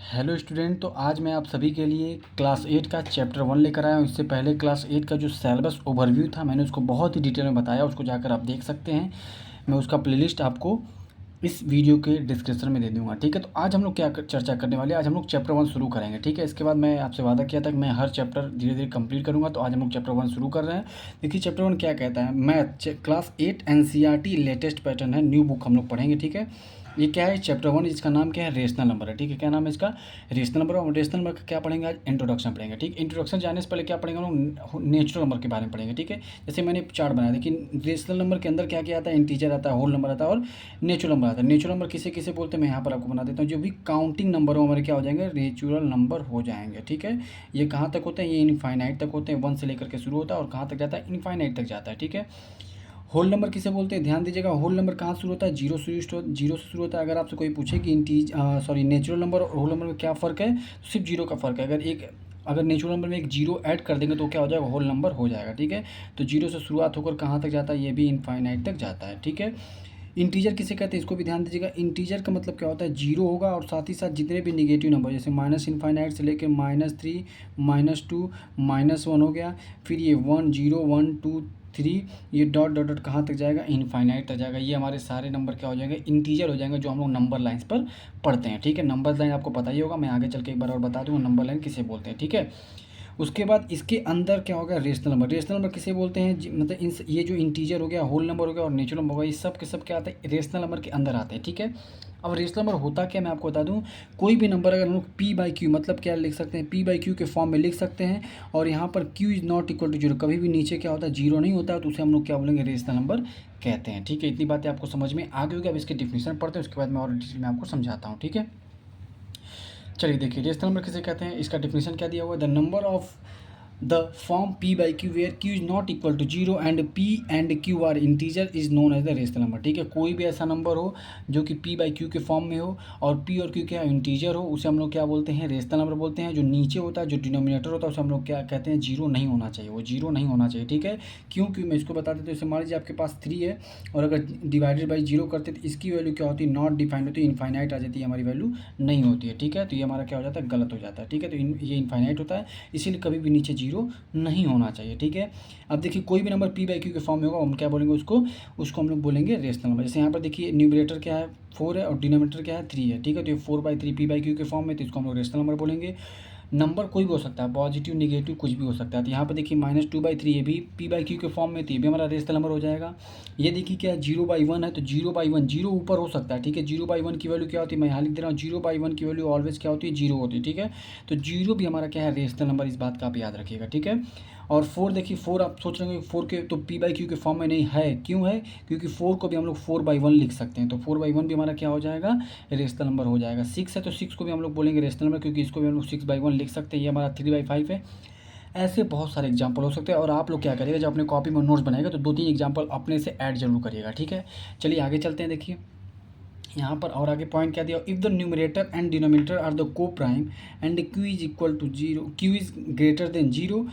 Hello student. तो आज मैं आप सभी के लिए क्लास 8 का चैप्टर 1 लेकर आया हूँ। इससे पहले क्लास 8 का जो सिलेबस ओवरव्यू था मैंने उसको बहुत ही डिटेल में बताया, उसको जाकर आप देख सकते हैं। मैं उसका प्लेलिस्ट आपको इस वीडियो के डिस्क्रिप्शन में दे दूंगा। ठीक है, तो आज हम लोग क्या चर्चा करने वाले हैं, आज हम लोग चैप्टर 1 शुरू करेंगे। ठीक है, इसके बाद मैं आपसे वादा किया था कि मैं हर चैप्टर धीरे धीरे कंप्लीट करूँगा, तो आज हम लोग चैप्टर 1 शुरू कर रहे हैं। देखिए चैप्टर 1 क्या कहता है। Math class 8 NCERT latest pattern है, न्यू बुक हम लोग पढ़ेंगे। ठीक है, ये क्या है, चैप्टर 1, इसका नाम क्या है, रेशनल नंबर है। ठीक है, क्या नाम है इसका, रेशनल नंबर। और रेशनल नंबर का क्या पढ़ेंगे आज, इंट्रोडक्शन पढ़ेंगे। ठीक, इंट्रोडक्शन जाने से पहले क्या पढ़ेंगे हम लोग, नेचुरल नंबर के बारे में पढ़ेंगे। ठीक है, जैसे मैंने चार्ट बनाया, लेकिन रेशनल नंबर के अंदर क्या क्या आता है, इंटीजर आता है, होल नंबर आता है और नेचुरल नंबर आता है। नेचुरल नंबर किसे किसे बोलते हैं मैं यहाँ पर आपको बना देता हूँ। जो भी काउंटिंग नंबर हो हमारे क्या हो जाएंगे, नेचुरल नंबर हो जाएंगे। ठीक है, ये कहाँ तक होते हैं, ये इनफाइनाइट तक होते हैं, 1 से लेकर के शुरू होता है और कहाँ तक जाता है, इनफाइनाइट तक जाता है। ठीक है, होल नंबर किसे बोलते हैं, ध्यान दीजिएगा। होल नंबर कहाँ शुरू होता है, जीरो से शुरू होता है। अगर आपसे कोई पूछे कि नेचुरल नंबर और होल नंबर में क्या फ़र्क है, तो सिर्फ जीरो का फ़र्क है। अगर नेचुरल नंबर में एक जीरो ऐड कर देंगे तो क्या हो जाएगा, होल नंबर हो जाएगा। ठीक है, तो जीरो से शुरुआत होकर कहाँ तक जाता है, ये भी इनफाइनाइट तक जाता है। ठीक है, इंटीजर किसे कहते हैं, इसको भी ध्यान दीजिएगा। इंटीजर का मतलब क्या होता है, जीरो होगा और साथ ही साथ जितने भी निगेटिव नंबर, जैसे माइनस इनफाइनाइट से लेकर -3 -2 -1 हो गया, फिर ये 1 0 1 2 3, ये डॉट डॉट डॉट कहाँ तक जाएगा, इनफाइनाइट तक जाएगा। ये हमारे सारे नंबर क्या हो जाएंगे, इंटीजर हो जाएंगे, जो हम लोग नंबर लाइन्स पर पढ़ते हैं। ठीक है, नंबर लाइन आपको पता ही होगा, मैं आगे चल के एक बार और बता दूँगा नंबर लाइन किसे बोलते हैं। ठीक है, उसके बाद इसके अंदर क्या होगा, रेशनल नंबर। रेशनल नंबर किसे बोलते हैं, मतलब ये जो इंटीजर हो गया, होल नंबर हो गया और नेचुरल नंबर हो गया, ये सब के सब क्या आते हैं, रेशनल नंबर के अंदर आते हैं। ठीक है, अब रेशनल नंबर होता क्या, मैं आपको बता दूं। कोई भी नंबर अगर हम लोग पी बाई क्यू, मतलब क्या लिख सकते हैं, पी बाई क्यू के फॉर्म में लिख सकते हैं, और यहाँ पर Q is not equal to zero, कभी भी नीचे क्या होता है, जीरो नहीं होता है, तो उसे हम लोग क्या बोलेंगे, रेशनल नंबर कहते हैं। ठीक है, इतनी बातें आपको समझ में आ गई होगी। अब इसके डिफिनेशन पढ़ते हैं, उसके बाद मैं और डिटेल में आपको समझाता हूँ। ठीक है, चलिए देखिए रेशनल नंबर किसे कहते हैं, इसका डिफिनेशन क्या दिया हुआ है, the number of the form p by q where q is not equal to zero and p and q are integer is known as the rational number. ठीक है, कोई भी ऐसा नंबर हो जो कि p by q के form में हो और p और q क्या इंटीजर हो, उसे हम लोग क्या बोलते हैं, रेशनल नंबर बोलते हैं। जो नीचे होता है, जो डिनोमिनेटर होता है, उसे हम लोग क्या कहते हैं, जीरो नहीं होना चाहिए, वो जीरो नहीं होना चाहिए। ठीक है, क्यों मैं इसको बता देता हूँ। जैसे मान लीजिए आपके पास 3 है और अगर डिवाइडेड बाई जीरो करते तो इसकी वैल्यू क्या होती है, नॉट डिफाइंड होती है, इनफाइनाइट आ जाती है, हमारी वैल्यू नहीं होती है। ठीक है, तो ये हमारा क्या हो जाता है, गलत हो जाता है। ठीक है, तो ये इनफाइनाइट होता है, इसीलिए कभी भी नीचे जीरो नहीं होना चाहिए। ठीक है, अब देखिए कोई भी नंबर p बाई क्यू के फॉर्म में होगा, हम क्या बोलेंगे उसको हम लोग बोलेंगे रेशनल नंबर। जैसे यहाँ पर देखिए न्यूमरेटर क्या है, 4 है और डिनोमिनेटर क्या है, 3 है। ठीक है, तो ये 4/3 p बाई क्यू के फॉर्म में, तो इसको हम लोग रेशनल नंबर बोलेंगे। नंबर कोई भी हो सकता है, पॉजिटिव निगेटिव कुछ भी हो सकता है। तो यहाँ पर देखिए -2/3 ये भी p बाई क्यू के फॉर्म में, तो ये भी हमारा रेशनल नंबर हो जाएगा। ये देखिए क्या है, 0/1 है, तो 0/1 जीरो ऊपर हो सकता है। ठीक है, 0/1 की वैल्यू क्या होती है, मैं यहाँ लिख दे रहा हूँ, 0/1 की वैल्यू ऑलवेज क्या होती है, जीरो होती है। ठीक है, तो जीरो भी हमारा क्या है, रेशनल नंबर, इस बात का आप याद रखिएगा। ठीक है, और 4 देखिए, 4 आप सोच रहे हैं 4 के तो p बाई क्यू के फॉर्म में नहीं है, क्यों है, क्योंकि 4 को भी हम लोग 4/1 लिख सकते हैं, तो 4/1 भी हमारा क्या हो जाएगा, रेशनल नंबर हो जाएगा। 6 है तो 6 को भी हम लोग बोलेंगे रेशनल नंबर, क्योंकि इसको भी हम लोग 6/1 लिख सकते हैं, ये हमारा 3/5 है। ऐसे बहुत सारे एग्जाम्पल हो सकते हैं। और आप लोग क्या करिएगा, जब अपने कॉपी में नोट्स बनाएगा तो 2-3 एग्जाम्पल अपने से ऐड जरूर करिएगा। ठीक है, चलिए आगे चलते हैं। देखिए यहाँ पर और आगे पॉइंट क्या दिया, if the numerator and denominator are the coprime and q is equal to zero, q is greater than zero,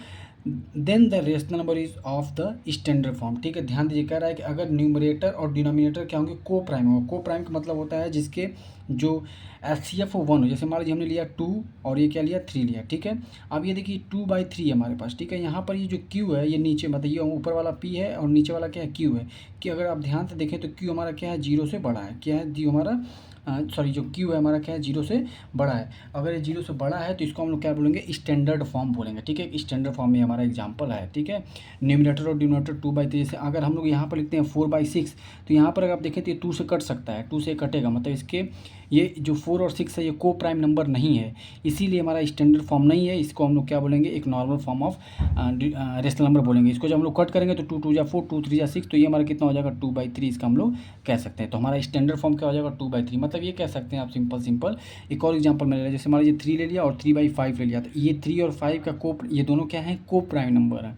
then the rational number is of the standard form. ठीक है, ध्यान दीजिए, कह रहा है कि अगर न्यूमरेटर और डिनोमिनेटर क्या होंगे, को प्राइम होगा। को प्राइम का मतलब होता है जिसके जो एचसीएफ 1 हो। जैसे मान लीजिए हमने लिया 2 और ये क्या लिया, 3 लिया। ठीक है, अब ये देखिए 2/3 है हमारे पास। ठीक है, यहाँ पर ये जो q है, ये नीचे मतलब ये ऊपर वाला p है और नीचे वाला क्या है, q है। कि अगर आप ध्यान से देखें तो q हमारा क्या है, जीरो से बड़ा है। क्या है जी हमारा, जो q है हमारा क्या है, जीरो से बड़ा है। अगर ये जीरो से बड़ा है तो इसको हम लोग क्या बोलेंगे, स्टैंडर्ड फॉर्म बोलेंगे। ठीक है, स्टैंडर्ड फॉर्म में हमारा एग्जांपल है। ठीक है, न्यूमरेटर और डिनोमिनेटर 2/3 से अगर हम लोग यहाँ पर लिखते हैं 4/6, तो यहाँ पर अगर आप देखें तो ये 2 से कट सकता है, 2 से कटेगा, मतलब इसके ये जो 4 और 6 है ये को प्राइम नंबर नहीं है, इसीलिए हमारा स्टैंडर्ड फॉर्म नहीं है। इसको हम लोग क्या बोलेंगे, एक normal form of rational number बोलेंगे। इसको जब हम लोग कट करेंगे तो 2 2 जा 4, 2 3 जा 6, तो ये हमारा कितना हो जाएगा, 2/3 इसका हम लोग कह सकते हैं। तो हमारा स्टैंडर्ड फॉर्म क्या हो जाएगा, 2/3, मतलब ये कह सकते हैं आप सिंपल। एक और एग्जाम्पल में ले लिया, जैसे मान लीजिए 3 ले लिया और 3/5 ले लिया, तो ये 3 और 5 का ये दोनों क्या है, को प्राइम नंबर है।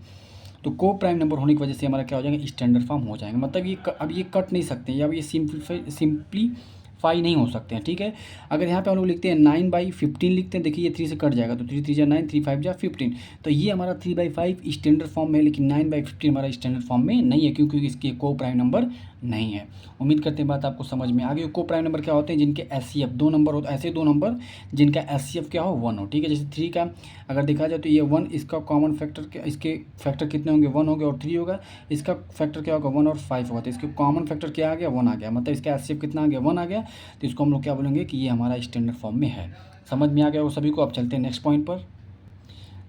तो को प्राइम नंबर होने की वजह से हमारा क्या हो जाएगा, स्टैंडर्ड फॉर्म हो जाएगा। मतलब ये अब ये कट नहीं सकते हैं, अब ये सिंप्लीफाई नहीं हो सकते हैं। ठीक है, अगर यहाँ पे हम लोग लिखते हैं 9/15 लिखते हैं, देखिए ये 3 से कट जाएगा, तो 3 3 जा 9, 3 5 जा 15, तो ये हमारा 3/5 स्टैंडर्ड फॉर्म में है, लेकिन 9/15 हमारा स्टैंडर्ड फॉर्म में नहीं है, क्योंकि इसके को प्राइम नंबर नहीं है। उम्मीद करते हैं बात आपको समझ में आ गई। को प्राइम नंबर क्या होते हैं, जिनके एचसीएफ 2 नंबर हो, ऐसे 2 नंबर जिनका एचसीएफ क्या हो 1 हो, ठीक है। जैसे 3 का अगर देखा जाए तो ये 1, इसका कॉमन फैक्टर क्या, इसके फैक्टर कितने होंगे 1 होंगे और 3 होगा, इसका फैक्टर क्या होगा 1 और 5 होगा, तो इसके कॉमन फैक्टर क्या आ गया 1 आ गया, मतलब इसका एचसीएफ कितना आ गया 1 आ गया, तो इसको हम लोग क्या बोलेंगे कि ये हमारा स्टैंडर्ड फॉर्म में है। समझ में आ गया वो सभी को। अब चलते हैं नेक्स्ट पॉइंट पर।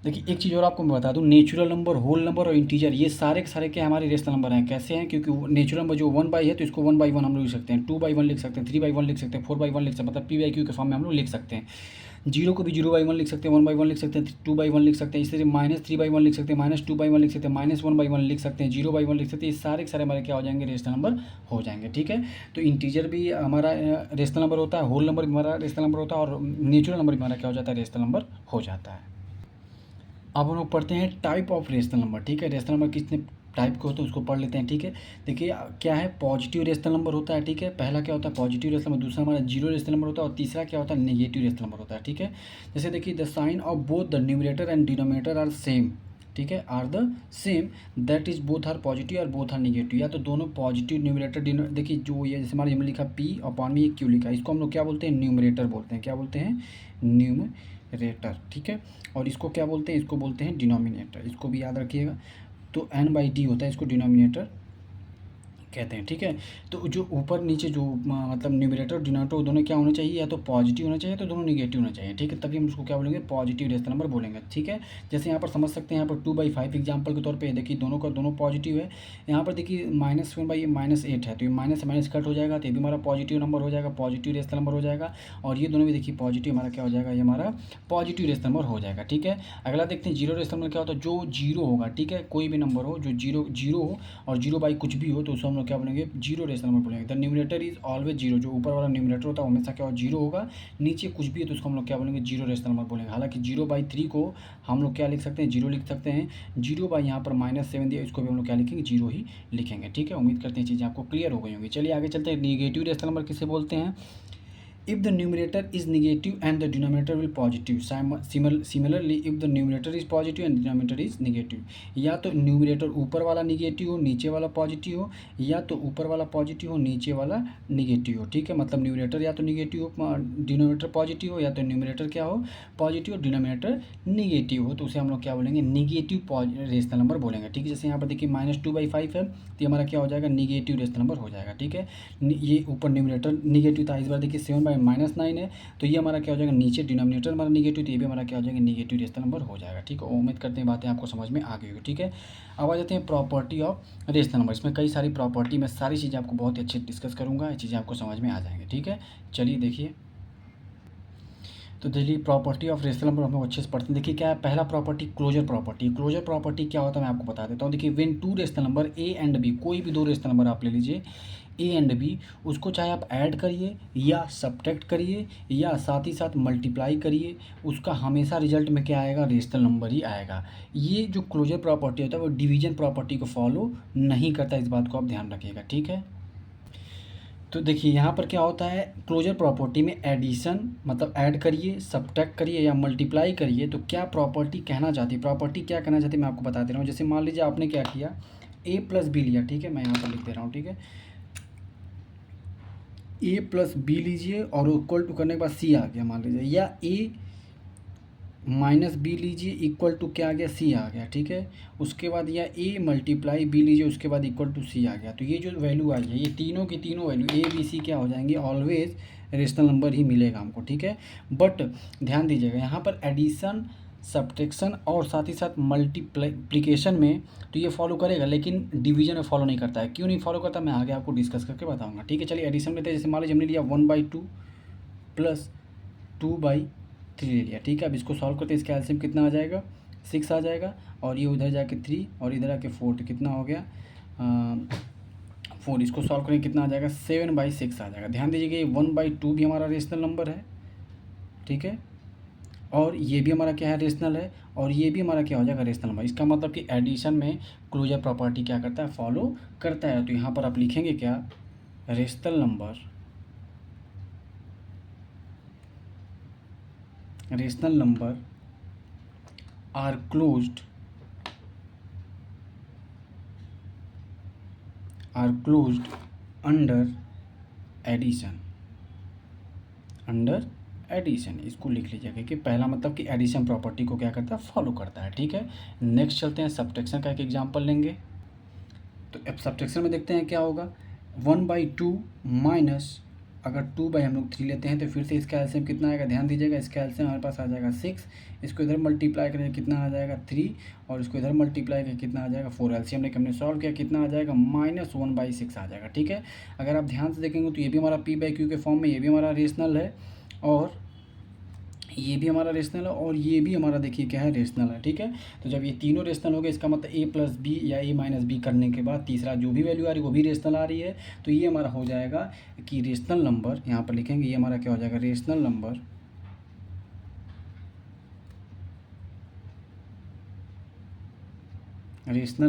देखिए एक चीज़ और आपको मैं बता दूं, नेचुरल नंबर, होल नंबर और इंटीजर ये सारे के सारे क्या हमारे रेशनल नंबर हैं। कैसे हैं, क्योंकि नेचुरल नंबर जो 1 बाई है तो इसको 1/1 हम लोग लिख सकते हैं, 2/1 लिख सकते हैं, 3/1 लिख सकते हैं, 4/1 लिख सकते हैं, मतलब P/Q के फॉर्म में हम लोग लिख सकते हैं। जीरो को भी 0/1 लिख सकते हैं, 1/1 लिख सकते हैं, 2/1 लिख सकते हैं, इस तरह -3/1 लिख सकते हैं, -2/1 लिख सकते हैं, -1/1 लिख सकते हैं, 0/1 लिख सकते हैं। ये सारे के सारे हमारे क्या हो जाएंगे रेशनल नंबर हो जाएंगे, ठीक है। तो इंटीजर भी हमारा रेशनल नंबर होता है, होल नंबर भी हमारा रेशनल नंबर होता है और नेचुरल नंबर भी हमारा क्या हो जाता है रेशनल नंबर हो जाता है। अब हम लोग पढ़ते हैं टाइप ऑफ रेशनल नंबर, ठीक है। रेशनल नंबर कितने टाइप के होते हैं उसको पढ़ लेते हैं, ठीक है। देखिए क्या है, पॉजिटिव रेशनल नंबर होता है, ठीक है। पहला क्या होता है पॉजिटिव रेशनल नंबर, दूसरा हमारा जीरो रेशनल नंबर होता है और तीसरा क्या होता है नेगेटिव रेशनल नंबर होता है, ठीक है। जैसे देखिए the sign of both the numerator and denominator are same, ठीक है, are the same, that is both are positive or both are negative. या तो दोनों पॉजिटिव न्यूमरेटर देखिए जो ये जैसे हमारे हमने लिखा पी अपॉन में क्यू लिखा, इसको हम लोग क्या बोलते हैं न्यूमरेटर बोलते हैं, क्या बोलते हैं न्यूमरेटर, ठीक है। और इसको क्या बोलते हैं, इसको बोलते हैं डिनोमिनेटर, इसको भी याद रखिएगा। तो n/d होता है, इसको डिनोमिनेटर कहते हैं, ठीक है। तो जो ऊपर नीचे जो मतलब न्यूमरेटर और डिनोमिनेटर दोनों क्या होने चाहिए, या तो पॉजिटिव होना चाहिए तो दोनों निगेटिव होना चाहिए, ठीक है। तभी हम उसको क्या बोलेंगे पॉजिटिव रेशनल नंबर बोलेंगे, ठीक है। जैसे यहाँ पर समझ सकते हैं, यहाँ पर 2/5 एग्जाम्पल के तौर पे देखिए दोनों का दोनों पॉजिटिव है। यहाँ पर देखिए -1/8 है, तो ये माइनस माइनस कट हो जाएगा, तो ये भी हमारा पॉजिटिव नंबर हो जाएगा, पॉजिटिव रेशनल नंबर हो जाएगा। और ये दोनों भी देखिए पॉजिटिव हमारा क्या हो जाएगा, ये हमारा पॉजिटिव रेशनल नंबर हो जाएगा, ठीक है। अगला देखते हैं जीरो रेशनल नंबर क्या होता है, जो जीरो होगा, ठीक है, कोई भी नंबर हो जो जीरो हो और 0/, कुछ भी हो तो उसको हम लोग क्या बोलेंगे जीरो रेशनल नंबर बोलेंगे। The numerator is always zero, जो ऊपर वाला न्यूमरेटर होता है हमेशा क्या हो जीरो होगा, नीचे कुछ भी है तो उसको हम लोग क्या बोलेंगे जीरो रेशनल नंबर बोलेंगे। हालांकि 0/3 को हम लोग क्या लिख सकते हैं जीरो लिख सकते हैं, 0 यहाँ पर -7 दिया, इसको भी हम लोग क्या लिखेंगे जीरो ही लिखेंगे, ठीक है। उम्मीद करते हैं चीज़ें आपको क्लियर हो गई होंगी। चलिए आगे चलते हैं, निगेटिव रेशनल नंबर किसे बोलते हैं। If the numerator is negative and the denominator will positive, similarly if the numerator is positive and denominator is negative, या तो न्यूमरेटर ऊपर वाला निगेटिव हो नीचे वाला पॉजिटिव हो, या तो ऊपर वाला पॉजिटिव हो नीचे वाला निगेटिव हो, ठीक है। मतलब न्यूमरेटर या तो निगेटिव हो डिनोमिनेटर पॉजिटिव हो, या तो न्यूमरेटर क्या हो पॉजिटिव और डिनोमिनेटर निगेटिव हो, तो उसे हम लोग क्या बोलेंगे निगेटिव रेशनल नंबर बोलेंगे, ठीक है। जैसे यहाँ पर देखिए -2/5 है, तो हमारा क्या हो जाएगा निगेटिव रेशनल नंबर हो जाएगा, ठीक है। ये ऊपर न्यूमरेटर निगेटिव था, इस बार देखिए 7/-9 है, तो ये हमारा क्या हो जाएगा नीचे डिनोमिनेटर हमारा निगेटिव, तो ये भी हमारा क्या हो जाएगा निगेटिव रेशनल नंबर हो जाएगा, ठीक है। उम्मीद करते हैं बातें आपको समझ में आ गई होगी, ठीक है। अब आ जाते हैं प्रॉपर्टी ऑफ रेशनल नंबर। इसमें कई सारी प्रॉपर्टी, मैं सारी चीज़ें आपको बहुत ही अच्छे डिस्कस करूँगा, ये चीज़ें आपको समझ में आ जाएंगी, ठीक है। चलिए देखिए, तो देखिए प्रॉपर्टी ऑफ रेशनल नंबर हम लोग अच्छे से पढ़ते हैं। देखिए क्या है, पहला property closure property. Closure property क्या होता है मैं आपको बता देता हूँ। देखिए when two rational number A and B, कोई भी दो रेशनल नंबर आप ले लीजिए ए एंड बी, उसको चाहे आप ऐड करिए या सब्ट्रैक्ट करिए या साथ ही साथ मल्टीप्लाई करिए, उसका हमेशा रिजल्ट में क्या आएगा रेशनल नंबर ही आएगा। ये जो क्लोजर प्रॉपर्टी होता है वो डिवीजन प्रॉपर्टी को फॉलो नहीं करता, इस बात को आप ध्यान रखिएगा, ठीक है। तो देखिए यहाँ पर क्या होता है क्लोजर प्रॉपर्टी में एडिशन, मतलब ऐड करिए सब्ट्रैक्ट करिए या मल्टीप्लाई करिए, तो क्या प्रॉपर्टी कहना चाहती है, प्रॉपर्टी क्या कहना चाहती है मैं आपको बता दे रहा हूँ। जैसे मान लीजिए आपने क्या किया a+b लिया, ठीक है, मैं यहाँ पर लिख दे रहा हूँ, ठीक है। a+b लीजिए और इक्वल टू करने के बाद c आ गया मान लीजिए, या a-b लीजिए इक्वल टू क्या आ गया c आ गया, ठीक है। उसके बाद या a×b लीजिए उसके बाद इक्वल टू c आ गया, तो ये जो वैल्यू आई है ये तीनों की तीनों वैल्यू a b c क्या हो जाएंगे ऑलवेज रेशनल नंबर ही मिलेगा हमको, ठीक है। बट ध्यान दीजिएगा यहाँ पर एडिशन सब्ट्रैक्शन और साथ ही साथ मल्टीप्लिकेशन में तो ये फॉलो करेगा, लेकिन डिवीजन में फॉलो नहीं करता है। क्यों नहीं फॉलो करता मैं आगे आपको डिस्कस करके बताऊंगा, ठीक है। चलिए एडिशन में जैसे मान लीजिए हमने लिया 1/2 प्लस 2/3 ले लिया, ठीक है। अब इसको सॉल्व करते हैं, इसका एलसीएम कितना आ जाएगा 6 आ जाएगा, और ये उधर जाके 3 और इधर आके 4, तो कितना हो गया 4। इसको सॉल्व करेंगे कितना आ जाएगा 7/6 आ जाएगा। ध्यान दीजिएगा ये 1/2 भी हमारा रेशनल नंबर है, ठीक है, और ये भी हमारा क्या है रेशनल है, और ये भी हमारा क्या हो जाएगा रेशनल नंबर। इसका मतलब कि एडिशन में क्लोजर प्रॉपर्टी क्या करता है फॉलो करता है। तो यहाँ पर आप लिखेंगे क्या rational number are closed under addition, under addition इसको लिख लीजिएगा कि पहला मतलब कि एडिशन प्रॉपर्टी को क्या करता है, फॉलो करता है। ठीक है, नेक्स्ट चलते हैं सब्ट्रैक्शन का एक एग्जांपल लेंगे। तो अब सब्ट्रैक्शन में देखते हैं क्या होगा, 1/2 माइनस, अगर 2 हम लोग 3 लेते हैं तो फिर से इसका एलसीएम कितना आएगा, ध्यान दीजिएगा, इसका एलसीएम हमारे पास आ जाएगा 6, इसको इधर मल्टीप्लाई करेंगे कितना आ जाएगा 3, और इसको इधर मल्टीप्लाई करके कितना आ जाएगा 4। एलसीएम लेके हमने सॉल्व किया, कितना आ जाएगा -1/6 आ जाएगा। ठीक है, अगर आप ध्यान से देखेंगे तो ये भी हमारा P/Q के फॉर्म में, ये भी हमारा रेशनल है, और ये भी हमारा रेशनल है, और ये भी हमारा देखिए क्या है, रेशनल है। ठीक है, तो जब ये तीनों रेशनल हो गए, इसका मतलब a+b या a-b करने के बाद तीसरा जो भी वैल्यू आ रही है वो भी रेशनल आ रही है, तो ये हमारा हो जाएगा कि रेशनल नंबर, यहाँ पर लिखेंगे ये हमारा क्या हो जाएगा, rational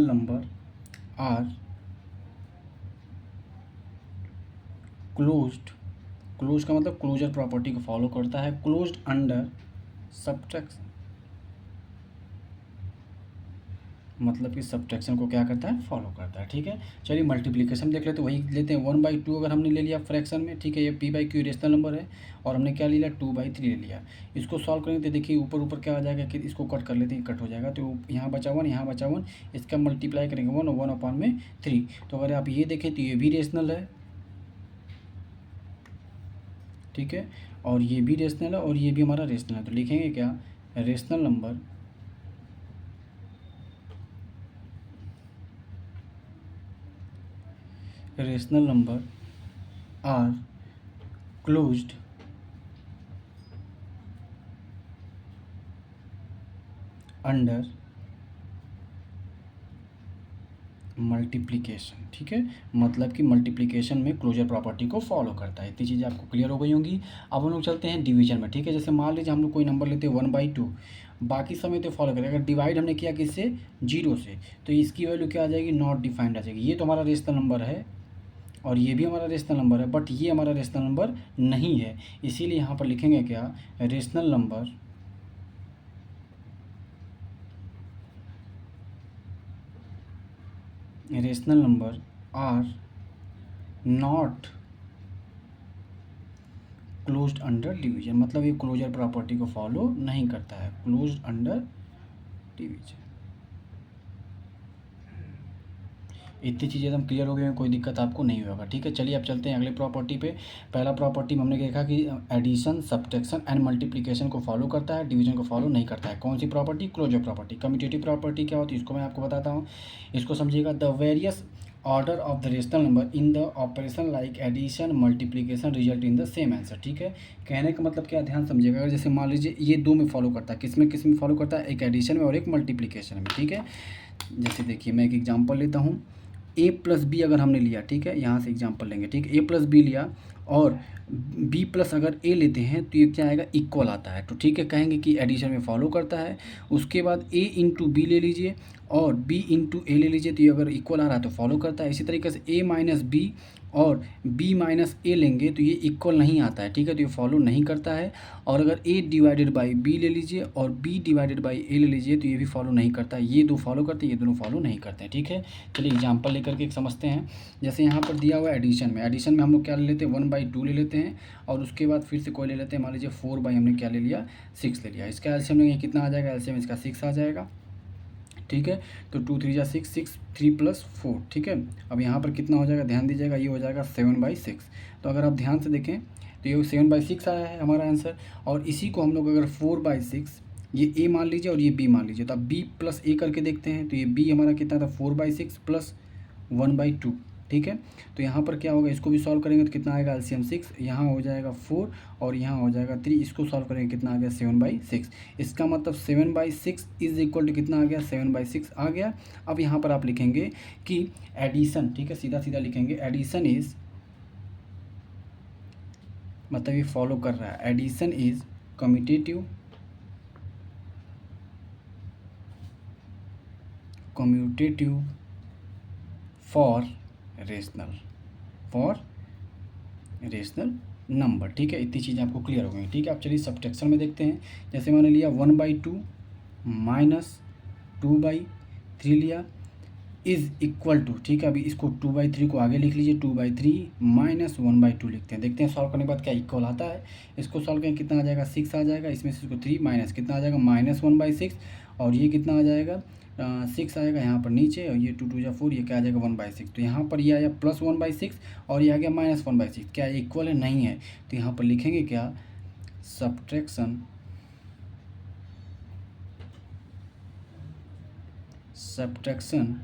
number are closed, close का मतलब क्लोजर प्रॉपर्टी को फॉलो करता है, क्लोज्ड अंडर सब्ट्रैक्शन, मतलब कि सब्ट्रैक्शन को क्या करता है, फॉलो करता है। ठीक है, चलिए मल्टीप्लिकेशन देख लेते हैं, वही लेते हैं 1/2 अगर हमने ले लिया फ्रैक्शन में। ठीक है, ये P/Q रेशनल नंबर है, और हमने क्या ले लिया 2/3 ले लिया। इसको सॉल्व करेंगे तो देखिए ऊपर ऊपर क्या आ जाएगा कि इसको कट कर लेते हैं, कट हो जाएगा, तो यहाँ बचा 1, यहाँ बचा 1, इसका मल्टीप्लाई करेंगे 1 और 1/3। तो अगर आप ये देखें तो ये भी रेशनल है, ठीक है, और ये भी रेशनल है, और ये भी हमारा रेशनल है, तो लिखेंगे क्या, rational number are closed under multiplication. ठीक है, मतलब कि मल्टीप्लिकेशन में क्लोजर प्रॉपर्टी को फॉलो करता है। इतनी चीज़ें आपको क्लियर हो गई होंगी। अब हम लोग चलते हैं डिवीजन में। ठीक है, जैसे मान लीजिए हम लोग कोई नंबर लेते हैं 1/2, बाकी समय तो फॉलो करेगा, अगर डिवाइड हमने किया किससे, 0 से, तो इसकी वैल्यू क्या आ जाएगी, नॉट डिफाइंड आ जाएगी। ये तो हमारा रेशनल नंबर है, और ये भी हमारा रेशनल नंबर है, बट ये हमारा रेशनल नंबर नहीं है, इसीलिए यहाँ पर लिखेंगे क्या, rational number are not closed under division, मतलब ये क्लोजर प्रॉपर्टी को फॉलो नहीं करता है, क्लोज्ड अंडर डिवीजन। इतनी चीज़ें एकदम क्लियर हो गई हैं, कोई दिक्कत आपको नहीं होगा। ठीक है, चलिए अब चलते हैं अगले प्रॉपर्टी पे। पहला प्रॉपर्टी में हमने देखा कि एडिशन, सब्ट्रैक्शन एंड मल्टीप्लिकेशन को फॉलो करता है, डिवीजन को फॉलो नहीं करता है। कौन सी property, closure property. Commutative property क्या होती है, इसको मैं आपको बताता हूँ, इसको समझिएगा। The various order of the rational number in the operation like addition multiplication result in the same answer. ठीक है, कहने का मतलब क्या, ध्यान समझिएगा। अगर जैसे मान लीजिए ये दो में फॉलो करता है, किस में फॉलो करता है, एक एडिशन में और एक मल्टीप्लिकेशन में। ठीक है, जैसे देखिए मैं एक एग्जांपल लेता हूँ, a+b अगर हमने लिया, ठीक है, यहाँ से एग्जांपल लेंगे, ठीक है, a+b लिया और b+ अगर a लेते हैं तो ये क्या आएगा, इक्वल आता है, तो ठीक है, कहेंगे कि एडिशन में फॉलो करता है। उसके बाद a इंटू बी ले लीजिए और b इंटू ए ले लीजिए, तो ये अगर इक्वल आ रहा है तो फॉलो करता है। इसी तरीके से a-b और b-a लेंगे तो ये इक्वल नहीं आता है, ठीक है, तो ये फॉलो नहीं करता है। और अगर a/b ले लीजिए और b/a ले लीजिए तो ये भी फॉलो नहीं करता है। ये दो फॉलो करते हैं, ये दोनों फॉलो नहीं करते हैं। ठीक है, चलिए एग्जांपल लेकर के समझते हैं। जैसे यहाँ पर दिया हुआ है एडिशन में हम लोग क्या ले लेते हैं, 1/2 ले लेते हैं, और उसके बाद फिर से कोई ले लेते हैं, मान लीजिए 4 हमने क्या ले लिया, 6 ले लिया। इसका एलसीएम लेंगे कितना आ जाएगा, एलसीएम इसका 6 आ जाएगा। ठीक है, तो 2 3 6 6 3 + 4। ठीक है, अब यहाँ पर कितना हो जाएगा, ध्यान दीजिएगा, ये हो जाएगा 7/6। तो अगर आप ध्यान से देखें तो ये 7/6 आया है हमारा आंसर। और इसी को हम लोग अगर 4/6, ये a मान लीजिए और ये b मान लीजिए, तो अब b + a करके देखते हैं, तो ये b हमारा कितना था, 4/6 + 1/2। ठीक है, तो यहाँ पर क्या होगा, इसको भी सॉल्व करेंगे तो कितना आएगा, एलसीएम 6, यहाँ हो जाएगा 4 और यहाँ हो जाएगा 3, इसको सॉल्व करेंगे कितना आ गया, 7/6। इसका मतलब 7/6 इज इक्वल टू कितना आ गया, 7/6 आ गया। अब यहाँ पर आप लिखेंगे कि एडिशन, ठीक है, सीधा सीधा लिखेंगे, एडिशन इज, मतलब ये फॉलो कर रहा है, addition is commutative for rational number. ठीक है, इतनी चीज़ें आपको क्लियर हो गई। ठीक है, आप चलिए सब्ट्रैक्शन में देखते हैं। जैसे मैंने लिया 1/2 - 2/3 लिया, इज़ इक्वल टू, ठीक है। अभी इसको 2/3 को आगे लिख लीजिए, 2/3 माइनस 1/2 लिखते हैं। देखते हैं सॉल्व करने के बाद क्या इक्वल आता है। इसको सॉल्व करें कितना आ जाएगा, 6 आ जाएगा। इसमें से इसको 3 माइनस कितना आ जाएगा, -1/6। और ये कितना आ जाएगा, 6 आएगा यहाँ पर नीचे, और ये 2 2 जा 4, ये क्या आ जाएगा 1/6। तो यहाँ पर ये आया +1/6 और ये आ गया -1/6। क्या इक्वल है, नहीं है। तो यहाँ पर लिखेंगे क्या, subtraction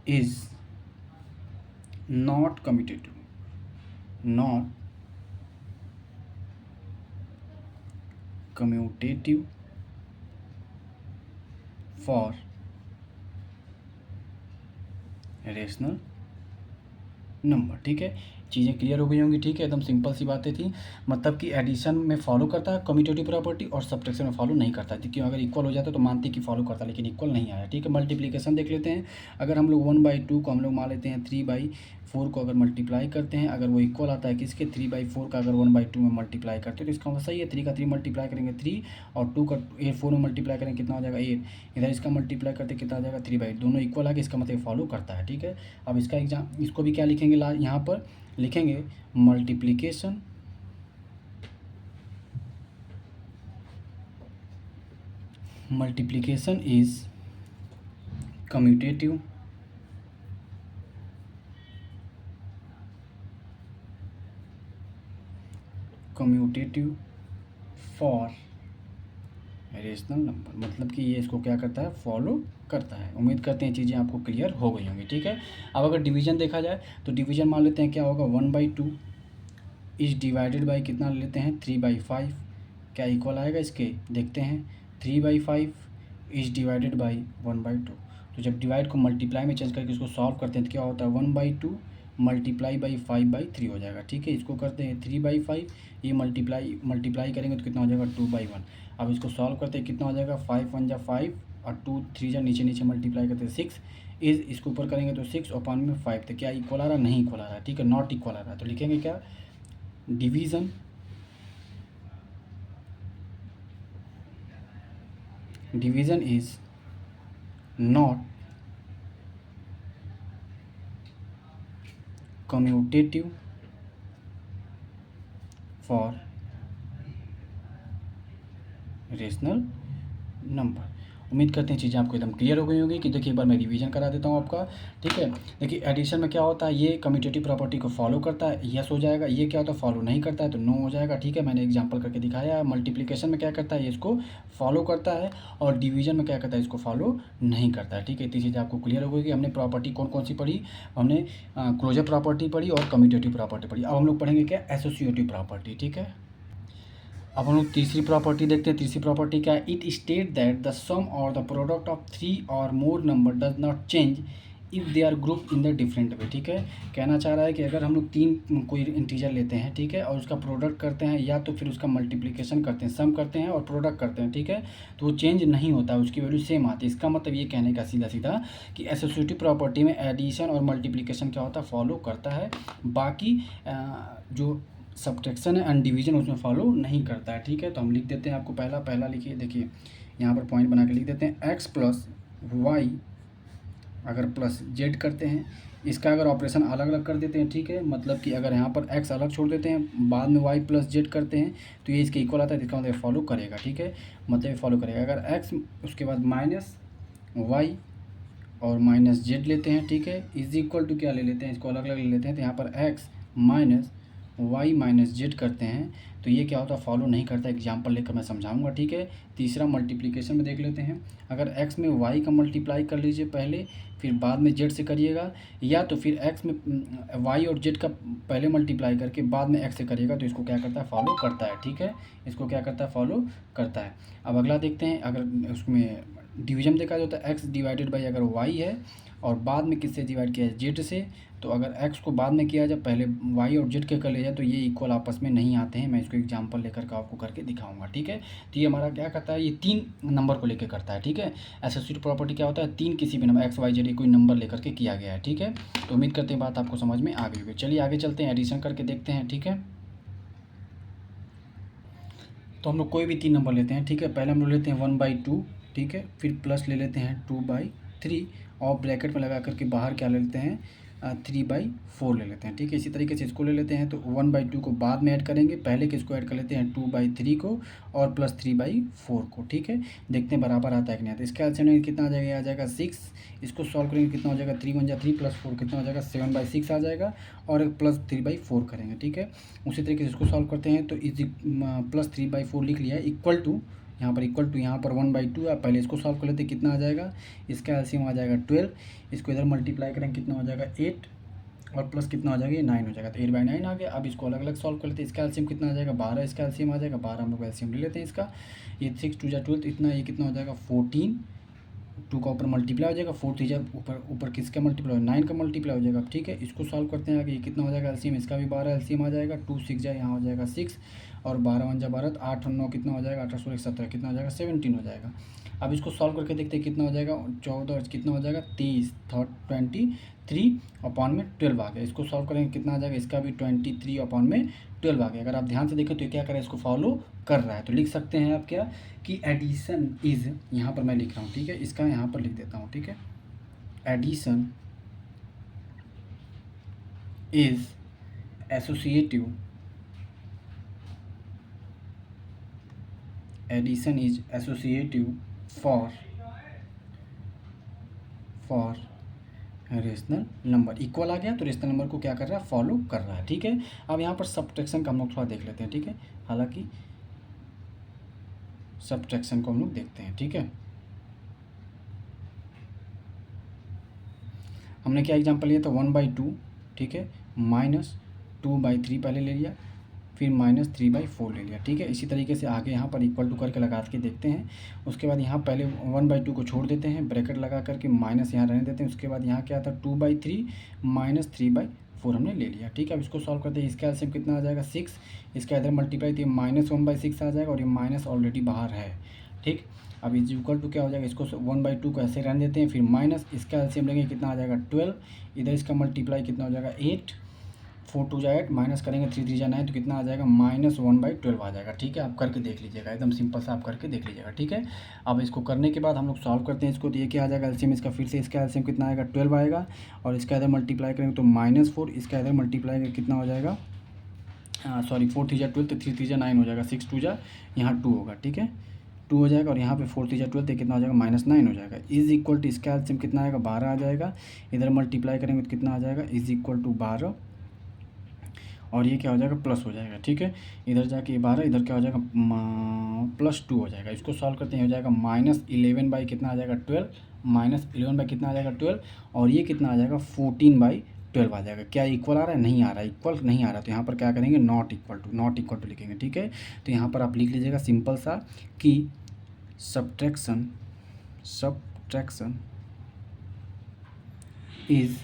is not commutative, not commutative for rational number, ठीक है। चीज़ें क्लियर हो गई होंगी, ठीक है। एकदम सिंपल सी बातें थी। मतलब कि एडिशन में फॉलो करता है कम्यूटेटिव प्रॉपर्टी और सब्ट्रैक्शन में फॉलो नहीं करता है। क्यों, अगर इक्वल हो जाता तो मानते कि फॉलो करता, लेकिन इक्वल नहीं आया, ठीक है। मल्टीप्लिकेशन देख लेते हैं। अगर हम लोग 1/2 को हम लोग मान लेते हैं 3/4 को अगर मल्टीप्लाई करते हैं, अगर वो इक्वल आता है किसके, 3/4 का अगर 1/2 में मल्टीप्लाई करते हैं तो इसका मतलब सही है। 3 का 3 मल्टीप्लाई करेंगे 3, और 2 का 4 में मल्टीप्लाई करेंगे कितना हो जाएगा 8। इधर इसका मल्टीप्लाई करते कितना आ जाएगा 3/8, दोनों इक्वल आ गए, इसका मतलब फॉलो करता है, ठीक है। अब इसका एग्जाम, इसको भी क्या लिखेंगे, यहाँ पर लिखेंगे multiplication is commutative for rational number. मतलब कि ये इसको क्या करता है, फॉलो करता है। उम्मीद करते हैं चीज़ें आपको क्लियर हो गई होंगी, ठीक है। अब अगर डिवीजन देखा जाए तो डिवीजन मान लेते हैं क्या होगा, 1/2 इज डिवाइडेड बाई कितना ले लेते हैं, 3/5। क्या इक्वल आएगा इसके, देखते हैं। 3/5 इज डिवाइडेड बाई 1/2। तो जब डिवाइड को मल्टीप्लाई में चेंज करके इसको सॉल्व करते हैं तो क्या होता है, 1/2 मल्टीप्लाई बाई 5/3 हो जाएगा, ठीक है। इसको करते हैं 3/5, ये मल्टीप्लाई करेंगे तो कितना हो जाएगा 2/1। अब इसको सॉल्व करते हैं कितना हो जाएगा, 5 1 जा 5 और 2 3 जा नीचे नीचे मल्टीप्लाई करते हैं 6 इज, इसको ऊपर करेंगे तो 6 और 5 में 5। तो क्या इक्वल आ रहा है, नहीं इक्वल आ रहा है, ठीक है, नॉट इक्वल आ रहा है। तो लिखेंगे क्या, division is not commutative for rational number. उम्मीद करते हैं चीज़ें आपको एकदम क्लियर हो गई होंगी। कि देखिए एक बार मैं रिवीजन करा देता हूँ आपका, ठीक है। देखिए एडिशन में क्या होता है, ये कम्यूटेटिव प्रॉपर्टी को फॉलो करता है, यस हो जाएगा। ये क्या होता है, फॉलो नहीं करता है तो नो हो जाएगा, ठीक है। मैंने एग्जांपल करके दिखाया है। मल्टीप्लिकेशन में क्या करता है, ये इसको फॉलो करता है, और डिवीजन में क्या करता है, इसको फॉलो नहीं करता है, ठीक है। इतनी चीज़ें आपको क्लियर हो गई कि हमने प्रॉपर्टी कौन कौन सी पढ़ी। हमने क्लोजर प्रॉपर्टी पढ़ी और कम्यूटेटिव प्रॉपर्टी पढ़ी। अब हम लोग पढ़ेंगे क्या, एसोसिएटिव प्रॉपर्टी, ठीक है। अब हम लोग तीसरी प्रॉपर्टी देखते हैं। तीसरी प्रॉपर्टी क्या है, it state that the sum or the product of 3 or more number does not change if they are group in the different way, ठीक है। कहना चाह रहा है कि अगर हम लोग 3 कोई इंटीजर लेते हैं, ठीक है, और उसका प्रोडक्ट करते हैं या तो फिर उसका मल्टीप्लिकेशन करते हैं, सम करते हैं और प्रोडक्ट करते हैं, ठीक है, तो वो चेंज नहीं होता है, उसकी वैल्यू सेम आती है। इसका मतलब ये कहने का सीधा सीधा कि एसोसिएटिव प्रॉपर्टी में एडिशन और मल्टीप्लिकेशन क्या होता है, फॉलो करता है। बाकी जो सब्ट्रैक्शन है एंड डिवीजन उसमें फॉलो नहीं करता है, ठीक है। तो हम लिख देते हैं, आपको पहला लिखिए, देखिए यहाँ पर पॉइंट बना के लिख देते हैं। x प्लस वाई अगर प्लस जेड करते हैं, इसका अगर ऑपरेशन अलग अलग कर देते हैं, ठीक है। मतलब कि अगर यहाँ पर x अलग छोड़ देते हैं, बाद में y प्लस जेड करते हैं तो ये इसके इक्वल आता है, इसका मतलब फॉलो करेगा, ठीक है। मतलब फॉलो करेगा। अगर x उसके बाद माइनस वाई और माइनस जेड लेते हैं, ठीक है, इज इक्वल टू क्या ले लेते हैं, इसको अलग अलग ले लेते हैं। तो यहाँ पर x minus y minus z करते हैं तो ये क्या होता है, फॉलो नहीं करता। एग्जाम्पल लेकर मैं समझाऊंगा, ठीक है। तीसरा मल्टीप्लिकेशन में देख लेते हैं। अगर x में y का मल्टीप्लाई कर लीजिए पहले, फिर बाद में z से करिएगा, या तो फिर x में y और z का पहले मल्टीप्लाई करके बाद में x से करिएगा, तो इसको क्या करता है, फॉलो करता है, ठीक है। इसको क्या करता है, फॉलो करता है। अब अगला देखते हैं। अगर उसमें डिवीजन देखा जाए तो x डिवाइडेड बाई अगर y है और बाद में किससे डिवाइड किया है, z से, तो अगर x को बाद में किया जाए पहले y और z के कर लिया जाए तो ये इक्वल आपस में नहीं आते हैं। मैं इसको एग्जांपल लेकर के आपको करके दिखाऊंगा, ठीक है। तो ये हमारा क्या करता है, ये 3 नंबर को लेकर करता है, ठीक है। एसोसिएटिव प्रॉपर्टी क्या होता है, 3 किसी भी नंबर x y z कोई नंबर लेकर के किया गया है, ठीक है। तो उम्मीद करते हैं बात आपको समझ में आ गई होगी। चलिए आगे चलते हैं, एडिशन करके देखते हैं, ठीक है। तो हम लोग कोई भी 3 नंबर लेते हैं, ठीक है। पहले हम लोग लेते हैं 1/2, ठीक है, फिर प्लस ले लेते हैं 2/3 और ब्रैकेट में लगा करके बाहर क्या ले लेते हैं 3/4 ले लेते हैं। ठीक है, इसी तरीके से इसको ले लेते हैं तो 1/2 को बाद में ऐड करेंगे, पहले किसको ऐड कर लेते हैं 2/3 को और प्लस 3/4 को। ठीक है, देखते हैं बराबर आता है कि नहीं आता। इसका एलसीएम कितना आ जाएगा, आ जाएगा 6। इसको सॉल्व करेंगे कितना हो जाएगा 3 × 3 प्लस 4 कितना हो जाएगा 7/6 आ जाएगा और प्लस 3/4 करेंगे। ठीक है, उसी तरीके से इसको सॉल्व करते हैं तो इज प्लस 3/4 लिख लिया है इक्वल टू, यहाँ पर इक्वल टू, यहाँ पर 1/2 है। पहले इसको सॉल्व कर लेते हैं कितना आ जाएगा, इसका एलसीएम आ जाएगा 12। इसको इधर मल्टीप्लाई करेंगे कितना हो जाएगा 8 और प्लस कितना हो जाएगा ये 9 हो जाएगा, तो 8/9 आ गया। अब इसको अलग अलग सॉल्व कर लेते हैं। इसका एलसीएम कितना आ जाएगा 12, इसका एलसीएम आ जाएगा 12, हम लोग एलसीएम ले लेते हैं इसका। ये 6 × 2 = 12 इतना, ये कितना हो जाएगा 14, 2 का ऊपर मल्टीप्लाई हो जाएगा, 4 3 ऊपर ऊपर किसका मल्टीप्लाई हो 9 का मल्टीप्लाई हो जाएगा। ठीक है, इसको सॉल्व करते हैं आगे, ये कितना हो जाएगा एलसीएम, इसका भी 12 एलसीएम आ जाएगा। 2 6 जाए यहाँ हो जाएगा 6 और 12 1 = 12, 8 और 9 कितना हो जाएगा 8 16 17 कितना हो जाएगा 17 हो जाएगा। अब इसको सॉल्व करके देखते हैं कितना हो जाएगा 14 कितना हो जाएगा 23 23/12 आ गया। इसको सॉल्व करेंगे कितना आ जाएगा, इसका भी 23/12 आ गया। अगर आप ध्यान से देखें तो क्या करें, इसको फॉलो कर रहा है। तो लिख सकते हैं आप क्या कि एडिशन इज, यहाँ पर मैं लिख रहा हूँ। ठीक है, इसका यहाँ पर लिख देता हूँ। ठीक है, addition is associative, addition is associative for rational number. Equal आ गया तो रेशनल नंबर को क्या कर रहा है, फॉलो कर रहा है। ठीक है, अब यहाँ पर सब्ट्रैक्शन का हम लोग थोड़ा देख लेते हैं। ठीक है, हालांकि सब्ट्रैक्शन को हम लोग देखते हैं। ठीक है, हमने क्या एग्जांपल लिया था 1/2। ठीक है, -2/3 पहले ले लिया, फिर -3/4 ले लिया। ठीक है, इसी तरीके से आगे यहाँ पर इक्वल टू करके लगा के देखते हैं। उसके बाद यहाँ पहले 1/2 को छोड़ देते हैं, ब्रैकेट लगा करके माइनस यहाँ रहने देते हैं। उसके बाद यहाँ क्या था 2/3 -3/4 हमने ले लिया। ठीक है, अब इसको सॉल्व करते हैं। इसका एलसीएम कितना आ जाएगा 6, इसका इधर मल्टीप्लाई तो -1/6 आ जाएगा और ये माइनस ऑलरेडी बाहर है। ठीक, अब इज इक्वल टू क्या हो जाएगा, इसको 1/2 को ऐसे रहने देते हैं, फिर माइनस इसका एलसीएम लेंगे कितना आ जाएगा 12, इधर इसका मल्टीप्लाई कितना हो जाएगा 8, 4 2 = 8, माइनस करेंगे 3 3 = 9 तो कितना आ जाएगा -1/12 आ जाएगा। ठीक है, आप करके देख लीजिएगा, एकदम सिंपल सा आप करके देख लीजिएगा। ठीक है, अब इसको करने के बाद हम लोग सॉल्व करते हैं इसको, तो ये क्या आ जाएगा एलसीएम इसका, फिर से इसका एलसीएम कितना आएगा 12 आएगा और इसका इधर मल्टीप्लाई करेंगे तो -4, इसका इधर मल्टीप्लाई कितना हो जाएगा 4 3 = 12 तो 3 3 = 9 हो जाएगा, 6 2 यहाँ 2 होगा। ठीक है, 2 हो जाएगा और यहाँ पे 4 3 = 12 तो कितना हो जाएगा -9 हो जाएगा। इज इक्वल टू इसका एलसीएम कितना आएगा 12 आ जाएगा, इधर मल्टीप्लाई करेंगे तो कितना आ जाएगा इज इक्वल टू 12 और ये क्या हो जाएगा प्लस हो जाएगा। ठीक है, इधर जाके 12, इधर क्या हो जाएगा +2 हो जाएगा। इसको सॉल्व करते हैं, हो जाएगा -11 कितना आ जाएगा 12, -11 कितना आ जाएगा 12 और ये कितना आ जाएगा 14/12 आ जाएगा। क्या इक्वल आ रहा है, नहीं आ रहा है, इक्वल नहीं आ रहा, तो यहाँ पर क्या करेंगे नॉट इक्वल टू लिखेंगे। ठीक है, तो यहाँ पर आप लिख लीजिएगा सिंपल सा कि सब्ट्रैक्शन इज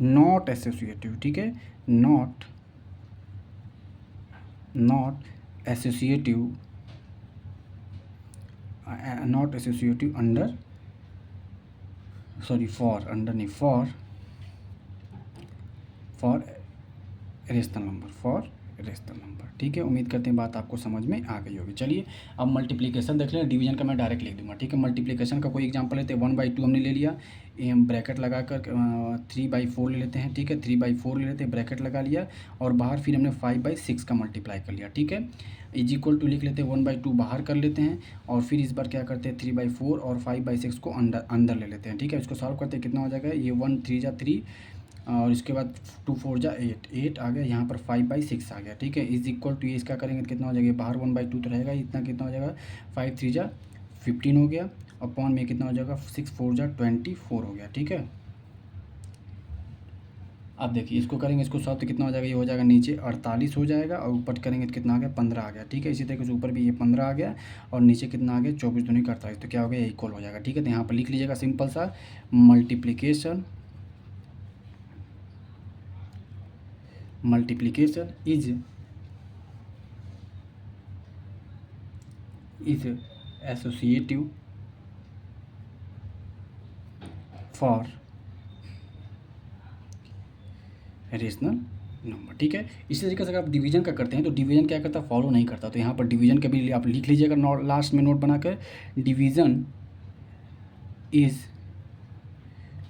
नॉट एसोसिएटिव। ठीक है, not associative under, sorry for rational number. ठीक है, उम्मीद करते हैं बात आपको समझ में आ गई होगी। चलिए अब मल्टीप्लिकेशन देख लें, डिवीजन का मैं डायरेक्ट लिख दूंगा। ठीक है, मल्टीप्लिकेशन का कोई एग्जांपल लेते हैं, 1/2 हमने ले लिया, ब्रैकेट लगा कर 3/4 ले लेते हैं। ठीक है, 3/4 ले लेते हैं, ब्रैकेट लगा लिया और बाहर फिर हमने 5/6 का मल्टीप्लाई कर लिया। ठीक है, इज इक्वल टू लिख लेते हैं, 1/2 बाहर कर लेते हैं और फिर इस बार क्या करते हैं 3/4 और 5/6 को अंदर ले लेते हैं। ठीक है, इसको सॉल्व करते हैं कितना हो जाएगा, ये 1 3 = 3 और इसके बाद 2 4 = 8 आ गया, यहाँ पर 5/6 आ गया। ठीक है, इज इक्वल टू ये इसका करेंगे तो कितना हो जाएगा, बाहर 1/2 तो रहेगा, इतना कितना हो जाएगा 5 3 = 15 हो गया, अपॉन में कितना हो जाएगा 6 4 = 24 हो गया। ठीक है, अब देखिए इसको करेंगे, इसको सॉल्व तो कितना हो जाएगा, ये हो जाएगा नीचे 48 हो जाएगा और ऊपर करेंगे तो कितना आ गया 15 आ गया। ठीक है, इसी तरीके से ऊपर भी ये 15 आ गया और नीचे कितना आ गया 24 दूनी 48, तो क्या हो गया इक्वल हो जाएगा। ठीक है, तो यहाँ पर लिख लीजिएगा सिंपल सा multiplication is associative for rational number. ठीक है, इसी तरीके से अगर आप डिवीजन का करते हैं तो डिवीजन क्या करता है फॉलो नहीं करता, तो यहाँ पर डिवीजन का भी आप लिख लीजिएगा लास्ट में नोट बनाकर, division is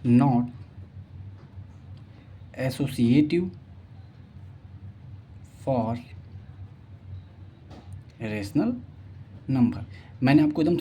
not associative for rational number. मैंने आपको एकदम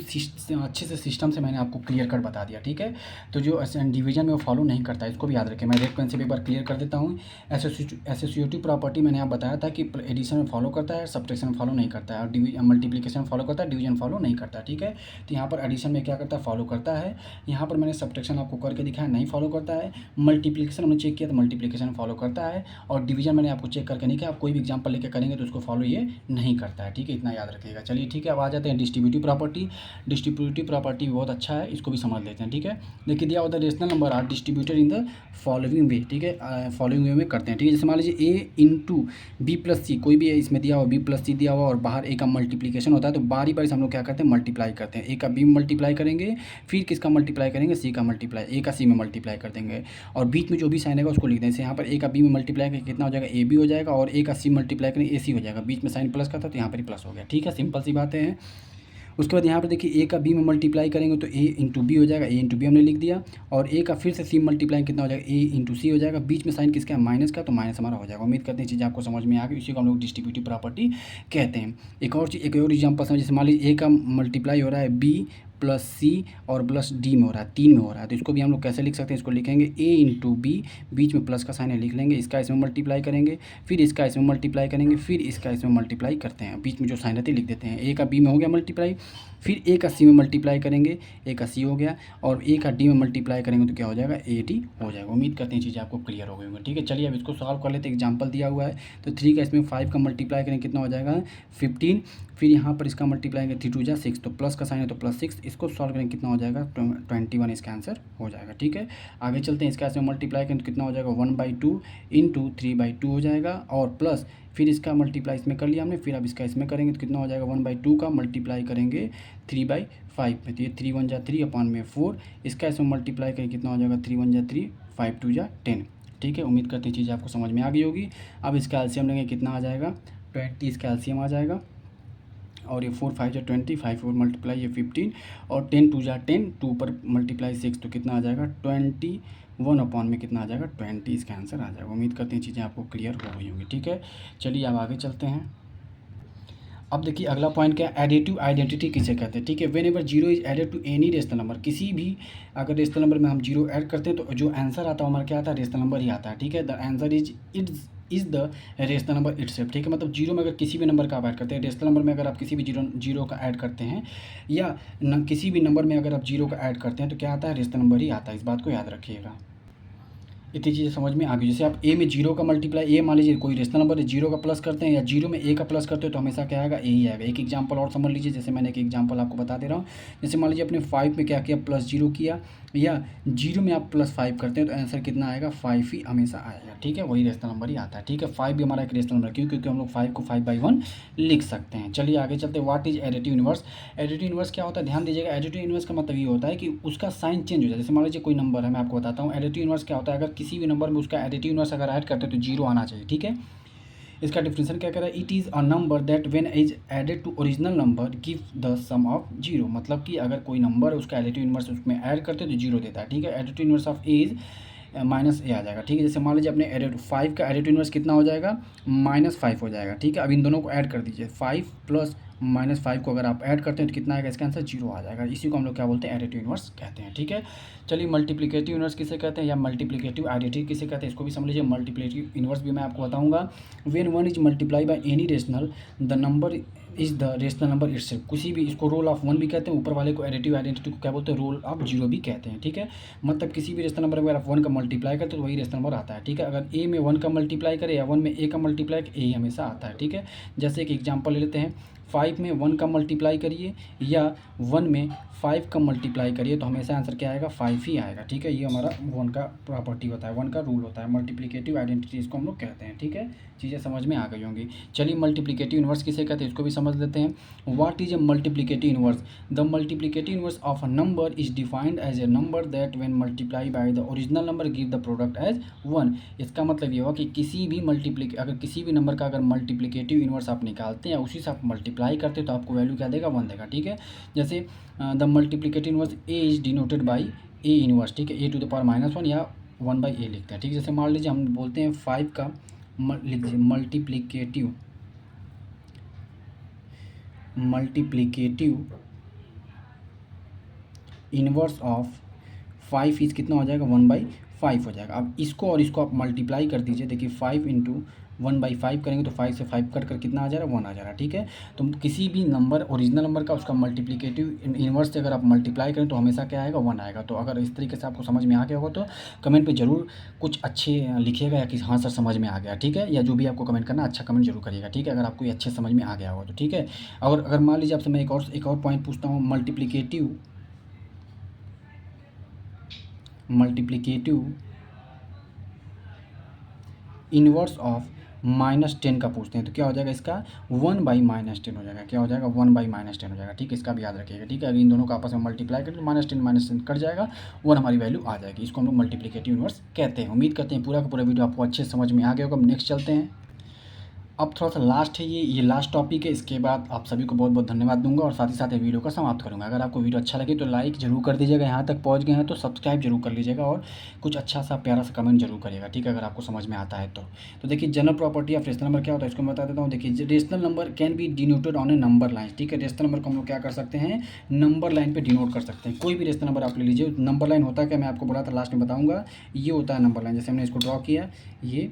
अच्छे से सिस्टम से मैंने आपको क्लियर कट बता दिया, ठीक है। तो जो डिवीजन में वो फॉलो नहीं करता है, इसको भी याद रखें। मैं रेड पेन से भी एक बार क्लियर कर देता हूँ। एसोसिएटिव प्रॉपर्टी मैंने आप बताया था कि एडिशन में फॉलो करता है, सब्ट्रैक्शन में फॉलो नहीं करता है, और मल्टीप्लिकेशन में फॉलो करता है, डिवीजन फॉलो नहीं करता है, ठीक है। तो यहाँ पर एडिशन में क्या करता है, फॉलो करता है। यहाँ पर मैंने सब्ट्रैक्शन आपको करके दिखाया, नहीं फॉलो करता है। मल्टीप्लिकेशन हमने चेक किया तो मल्टीप्लिकेशन में फॉलो करता है, और डिवीजन मैंने आपको चेक करके नहीं किया। आप कोई भी एग्जाम्पल लेकर करेंगे तो उसको फॉलो ये नहीं करता है, ठीक है। इतना याद रखिएगा। चलिए ठीक है, अब आ जाते हैं डिस्ट्रीब्यूटिव प्रॉपर्टी। डिस्ट्रीब्यूटिव प्रॉपर्टी बहुत अच्छा है, इसको भी समझ लेते हैं, ठीक है। देखिए दिया होता है rational number are distributed in the following way, ठीक है। फॉलोइंग वे में करते हैं, ठीक है। जैसे मान लीजिए ए इंटू बी प्लस सी, कोई भी इसमें दिया हुआ बी प्लस सी दिया हुआ और बाहर ए का मल्टीप्लिकेशन होता है, तो बारी बारी से हम लोग क्या करते हैं, मल्टीप्लाई करते हैं। ए का बी में मल्टीप्लाई करेंगे, फिर किसका मल्टीप्लाई करेंगे, सी का मल्टीप्लाई, ए का सी में मल्टीप्लाई कर देंगे, और बीच में जो भी साइन है उसको लिख दें। जैसे यहाँ पर ए का बी में मल्टीप्लाई करके कितना हो जाएगा, ए बी हो जाएगा, और ए का सी मल्टीप्लाई करेंगे ए सी हो जाएगा। बीच में साइन प्लस का था तो यहाँ पर ही प्लस हो गया, ठीक है। सिंपल सी बातें हैं। उसके बाद यहाँ पर देखिए ए का बी में मल्टीप्लाई करेंगे तो ए इंटू बी हो जाएगा, ए इंटू बी हमने लिख दिया, और ए का फिर से सी मल्टीप्लाई कितना हो जाएगा, ए इंटू सी हो जाएगा। बीच में साइन किसका है, माइनस का, तो माइनस हमारा हो जाएगा। उम्मीद करते हैं चीज़ें आपको समझ में आ गई। इसी को हम लोग डिस्ट्रीब्यूटिव प्रॉपर्टी कहते हैं। एक और एग्जाम्पल समझ, जैसे मान लीजिए ए का मल्टीप्लाई हो रहा है बी प्लस सी और प्लस डी में हो रहा है, 3 में हो रहा है, तो इसको भी हम लोग कैसे लिख सकते हैं, इसको लिखेंगे ए इंटू बी, बीच में प्लस का साइन है लिख लेंगे, इसका इसमें मल्टीप्लाई करेंगे, फिर इसका इसमें मल्टीप्लाई करेंगे, फिर इसका इसमें मल्टीप्लाई करते हैं, बीच में जो साइन रहती है लिख देते हैं। ए का बी में हो गया मल्टीप्लाई, फिर ए का सी में मल्टीप्लाई करेंगे, ए का सी हो गया, और ए का डी में मल्टीप्लाई करेंगे तो क्या हो जाएगा, ए डी हो जाएगा। उम्मीद करते हैं चीज़ें आपको क्लियर हो गई होंगी, ठीक है। चलिए अब इसको सॉल्व कर लेते हैं। एग्जाम्पल दिया हुआ है तो 3 का इसमें 5 का मल्टीप्लाई करेंगे कितना हो जाएगा, 15, फिर यहाँ पर इसका मल्टीप्लाई करेंगे 3 2 जा 6, तो प्लस का साइन है तो प्लस 6, इसको सॉल्व करेंगे कितना हो जाएगा, 21 इसका आंसर हो जाएगा, ठीक है। आगे चलते हैं। इसका इसमें मल्टीप्लाई करेंगे तो कितना हो जाएगा, 1/2 इंटू 3/2 हो जाएगा, और प्लस फिर इसका मल्टीप्लाई इसमें कर लिया हमने, फिर अब इसका इसमें करेंगे तो कितना हो जाएगा, 1/2 का मल्टीप्लाई करेंगे 3/5 में, तो ये 3 1 जा 3 अपॉन में 4, इसका इसमें मल्टीप्लाई करेंगे कितना हो जाएगा, 3 1 जा 3, 5 2 जा 10, ठीक है। उम्मीद करते हैं चीज़ें आपको समझ में आ गई होगी। अब इसका एलसीएम लेंगे, कितना आ जाएगा, 20 इसका एलसीएम आ जाएगा, और ये 4 5 जा 20, 5 4 मल्टीप्लाई ये 15, और 10 2 जा 10, 2 पर मल्टीप्लाई 6, तो कितना आ जाएगा 21 अपॉन में कितना आ जाएगा 20, इसका आंसर आ जाएगा। उम्मीद करते हैं चीज़ें आपको क्लियर हो गई होंगी, ठीक है। चलिए अब आगे चलते हैं। अब देखिए अगला पॉइंट क्या है, एडिटिव आइडेंटिटी किसे कहते हैं, ठीक है। Whenever zero is added to any rational number, किसी भी अगर रेशनल नंबर में हम जीरो ऐड करते हैं तो जो आंसर आता है हमारा क्या आता है, रेशनल नंबर ही आता है, ठीक है। The answer is the rational number itself, ठीक है। मतलब जीरो में अगर किसी भी नंबर का आप ऐड करते हैं, रेशनल नंबर में अगर आप किसी भी जीरो का ऐड करते हैं, या किसी भी नंबर में अगर आप जीरो का ऐड करते हैं तो क्या आता है, रेशनल नंबर ही आता है। इस बात को याद रखिएगा। इतनी चीज़ें समझ में आ गई। जैसे आप ए में जीरो का मल्टीप्लाई, ए मान लीजिए कोई रेशनल नंबर है, जीरो का प्लस करते हैं या जीरो में ए का प्लस करते हो तो हमेशा क्या आएगा, ए ही आएगा। एक एग्जांपल और समझ लीजिए, जैसे मैंने एक एग्जांपल आपको बता दे रहा हूँ। जैसे मान लीजिए अपने 5 में क्या किया, प्लस 0 किया, या जीरो में आप प्लस 5 करते हैं तो आंसर कितना आएगा, 5 ही हमेशा आएगा, ठीक है। वही रेशनल नंबर ही आता है, ठीक है। 5 भी हमारा एक रेशनल नंबर, क्यों, क्योंकि हम लोग 5 को 5/1 लिख सकते हैं। चलिए आगे चलते हैं। What is additive inverse. Additive inverse क्या होता है, ध्यान दीजिएगा। एडिटिव इनवर्स का मतलब ये होता है कि उसका साइन चेंज हो जाए। जैसे मान लीजिए कोई नंबर है, मैं आपको बताता हूँ एडिटिव इनवर्स क्या होता है। अगर किसी भी नंबर में उसका एडिटिव इनवर्स अगर ऐड करते हैं तो जीरो आना चाहिए, ठीक है। इसका डिफिनेशन क्या कह रहा है, it is a number that when is added to original number give the sum of zero. मतलब कि अगर कोई नंबर है उसका एडिटिव इनवर्स उसमें ऐड करते हैं तो जीरो देता है, ठीक है। Additive inverse of a is minus a आ जाएगा, ठीक है। जैसे मान लीजिए अपने एडिट 5 का एडिटिव इनवर्स कितना हो जाएगा, -5 हो जाएगा, ठीक है। अब इन दोनों को ऐड कर दीजिए, 5 प्लस -5 को अगर आप ऐड करते हैं तो कितना आएगा, इसका आंसर 0 आ जाएगा। इसी को हम लोग क्या बोलते हैं, एडिटिव इनवर्स कहते हैं, ठीक है। चलिए मल्टीप्लिकेटिव इनवर्स किसे कहते हैं या मल्टीप्लिकेटिव आइडेंटिटी किसे कहते हैं, इसको भी समझ लीजिए। मल्टीप्लिकेटिव इनवर्स भी मैं आपको बताऊंगा। When one is multiply by any rational the number is the rational number itself. किसी भी, इसको रोल ऑफ 1 भी कहते हैं, ऊपर वाले को एडिटिव आइडेंटिटी को क्या बोलते हैं, रोल ऑफ 0 भी कहते हैं, ठीक है। मतलब किसी भी रेशनल नंबर में अगर आप 1 का मल्टीप्लाई करते हैं तो वही रेशनल नंबर आता है, ठीक है। अगर ए में 1 का मल्टीप्लाई करे या 1 में ए का मल्टीप्लाई, ए ही हमेशा आता है, ठीक है। जैसे एक एग्जाम्पल ले लेते हैं, 5 में 1 का मल्टीप्लाई करिए या 1 में 5 का मल्टीप्लाई करिए तो हमेशा आंसर क्या आएगा, 5 ही आएगा, ठीक है। ये हमारा 1 का प्रॉपर्टी होता है, 1 का रूल होता है। मल्टीप्लिकेटिव आइडेंटिटी इसको हम लोग कहते हैं, ठीक है। चीज़ें समझ में आ गई होंगी। चलिए मल्टीप्लिकेटिव इनवर्स किसे कहते हैं, इसको भी समझ लेते हैं। What is a multiplicative inverse. The multiplicative inverse of a number is defined as a number that when multiply by the original number give the product as 1। इसका मतलब ये हुआ कि किसी भी अगर किसी भी नंबर का अगर मल्टीप्लिकेटिव इनवर्स आप निकालते हैं या उसी से आप मल्टीप्लाई करते हैं तो आपको वैल्यू क्या देगा, 1 देगा, ठीक है। जैसे the multiplicative inverse A is denoted by A inverse, ठीक है, ए टू द पावर -1 या 1/a लिखते हैं, ठीक है। जैसे मान लीजिए हम बोलते हैं 5 का लिख लीजिए मल्टीप्लिकेटिव इनवर्स ऑफ 5 इज कितना हो जाएगा 1/5 हो जाएगा। अब इसको और इसको आप मल्टीप्लाई कर दीजिए, देखिए 5 इंटू 1/5 करेंगे तो 5 से 5 कट कर कितना आ जा रहा है 1 आ जा रहा है, ठीक है। तो किसी भी नंबर ओरिजिनल नंबर का उसका मल्टीप्लिकेटिव इनवर्स से अगर आप मल्टीप्लाई करें तो हमेशा क्या आएगा 1 आएगा। तो अगर इस तरीके से आपको समझ में आ गया होगा तो कमेंट पे जरूर कुछ अच्छे लिखिएगा या कि हाँ सर समझ में आ गया, ठीक है, या जो भी आपको कमेंट करना अच्छा कमेंट जरूर करिएगा, ठीक है, अगर आपको अच्छे समझ में आ गया होगा तो, ठीक है। अगर मान लीजिए आपसे मैं एक और पॉइंट पूछता हूँ, मल्टीप्लिकेटिव इनवर्स ऑफ -10 का पूछते हैं तो क्या हो जाएगा इसका 1/-10 हो जाएगा। क्या हो जाएगा 1/-10 हो जाएगा, ठीक है, इसका भी याद रखिएगा, ठीक है। अगर इन दोनों का आपस में मल्टीप्लाई करें तो -10 कट जाएगा, 1 हमारी वैल्यू आ जाएगी। इसको हम लोग मल्टीप्लिकेटिव इनवर्स कहते हैं। उम्मीद करते हैं पूरा का पूरा वीडियो आपको अच्छे समझ में आ गया होगा। अब नेक्स्ट चलते हैं। अब थोड़ा सा लास्ट है, ये लास्ट टॉपिक है। इसके बाद आप सभी को बहुत बहुत धन्यवाद दूंगा और साथ ही साथ ये वीडियो का समाप्त करूंगा। अगर आपको वीडियो अच्छा लगे तो लाइक जरूर कर दीजिएगा, यहाँ तक पहुँच गए हैं तो सब्सक्राइब जरूर कर लीजिएगा और कुछ अच्छा सा प्यारा सा कमेंट जरूर करिएगा, ठीक है, अगर आपको समझ में आता है तो देखिए general property of rational number क्या होता है इसको मैं बता देता हूँ। देखिए rational number can B denoted on A number line, ठीक है। रेशनल नंबर को हम लोग क्या कर सकते हैं, नंबर लाइन पर डिनोट कर सकते हैं। कोई भी रेशनल नंबर आप ले लीजिए, नंबर लाइन होता है क्या मैं आपको बोला था लास्ट में बताऊँगा, ये होता है नंबर लाइन। जैसे हमने इसको ड्रॉ किया, ये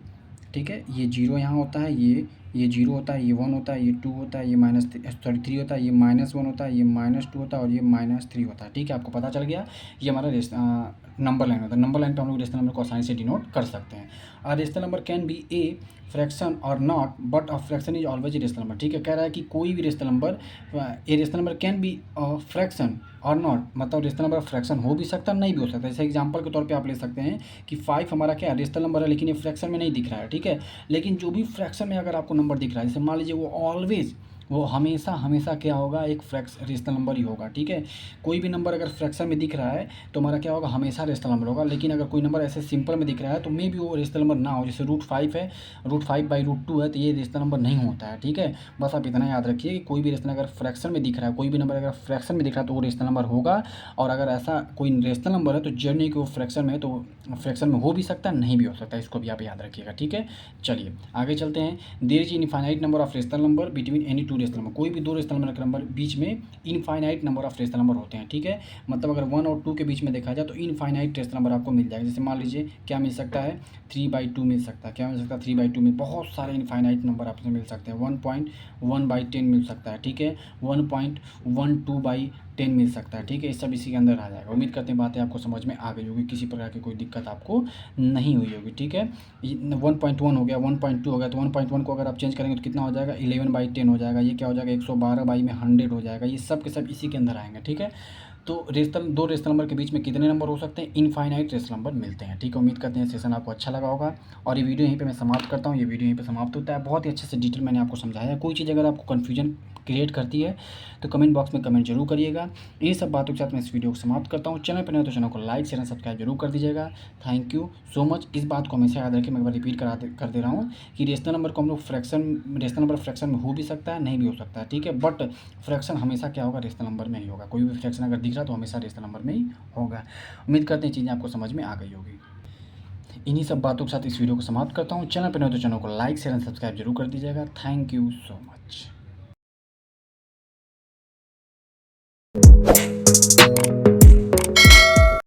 ठीक है, ये 0 यहाँ होता है, ये 0 होता है, ये 1 होता है, ये 2 होता है, ये -3 होता है, ये -1 होता है, ये -2 होता है और ये -3 होता है, ठीक है। आपको पता चल गया, ये हमारा नंबर लाइन होता है। नंबर लाइन पे हम लोग रेशनल नंबर को आसानी से डिनोट कर सकते हैं। और rational number can be a fraction or not, but a fraction is always a rational number, ठीक है। कह रहा है कि कोई भी rational number, a rational number can be fraction or not, मतलब रेशनल नंबर फ्रैक्शन हो भी सकता है नहीं भी हो सकता है। जैसे एग्जांपल के तौर पे आप ले सकते हैं कि 5 हमारा क्या है रेशनल नंबर है, लेकिन ये फ्रैक्शन में नहीं दिख रहा है, ठीक है। लेकिन जो भी फ्रैक्शन में अगर आपको नंबर दिख रहा है, जैसे मान लीजिए वो हमेशा क्या होगा, एक रेशनल नंबर ही होगा, ठीक है। कोई भी नंबर अगर फ्रैक्शन में दिख रहा है तो हमारा क्या होगा, हमेशा रेशनल नंबर होगा। लेकिन अगर कोई नंबर ऐसे सिंपल में दिख रहा है तो मे भी वो रेशनल नंबर ना हो। जैसे √5 है, √5/√2 है, तो ये रेशनल नंबर नहीं होता है, ठीक है। बस आप इतना याद रखिए कि कोई भी रेशनल अगर फ्रैक्शन में दिख रहा है, कोई भी नंबर अगर फ्रैक्शन में दिख रहा है तो वो रेशनल नंबर होगा। और अगर ऐसा कोई रेशनल नंबर है तो जरूरी नहीं कि वो फ्रैक्शन में है, तो फ्रैक्शन में हो भी सकता है नहीं भी हो सकता है, इसको भी आप याद रखिएगा, ठीक है। चलिए आगे चलते हैं। There is infinite number of rational number between any two rational number, कोई भी दो रेशनल नंबर के नंबर बीच में infinite number of rational number होते हैं, ठीक है। मतलब अगर 1 और 2 के बीच में देखा जाए तो इनफाइनाइट रेशनल नंबर आपको मिल जाएगा। जैसे मान लीजिए क्या मिल सकता है 3/2 मिल सकता है। क्या मिल सकता है 3/2 में बहुत सारे इनफाइनाइट नंबर आपसे मिल सकते हैं। 1.1/10 मिल सकता है, ठीक है। 1.12/10 मिल सकता है, ठीक है। ये सब इसी के अंदर आ जाएगा। उम्मीद करते हैं बातें आपको समझ में आ गई होगी, किसी प्रकार की कोई दिक्कत आपको नहीं हुई होगी, ठीक है। 1.1 हो गया, 1.2 हो गया, तो 1.1 को अगर आप चेंज करेंगे तो कितना हो जाएगा 11/10 हो जाएगा। ये क्या हो जाएगा 112/100 हो जाएगा। ये सब के सब इसी के अंदर आएंगे, ठीक है। तो दो रेशनल नंबर के बीच में कितने नंबर हो सकते हैं, इनफाइनाइट रेशनल नंबर मिलते हैं, ठीक है। उम्मीद करते हैं सेशन आपको अच्छा लगा होगा और ये वीडियो यहीं पे मैं समाप्त करता हूँ। ये वीडियो यहीं पे समाप्त होता है। बहुत ही अच्छे से डिटेल मैंने आपको समझाया। कोई चीज़ अगर आपको कन्फ्यूजन क्रिएट करती है तो कमेंट बॉक्स में कमेंट जरूर करिएगा। इन सब बातों के साथ मैं इस वीडियो को समाप्त करता हूँ। चैनल पर नहीं तो चैनल को लाइक शेयर सब्सक्राइब जरूर कर दीजिएगा। Thank you so much. इस बात को हमेशा याद रखिए, मैं एक बार रिपीट कर दे रहा हूँ कि रेशनल नंबर को हम लोग रेशनल नंबर फ्रैक्शन में हो भी सकता है नहीं भी हो सकता है, ठीक है। बट फ्रैक्शन हमेशा क्या होगा रेशनल नंबर में ही होगा। कोई भी फ्रैक्शन अगर दिख रहा तो हमेशा रेशनल नंबर में ही होगा। उम्मीद करते हैं चीज़ें आपको समझ में आ गई होगी। इन्हीं सब बातों के साथ इस वीडियो को समाप्त करता हूँ। चैनल पर नहीं तो चैनल को लाइक शेयर एंड सब्सक्राइब जरूर कर दीजिएगा। Thank you so much.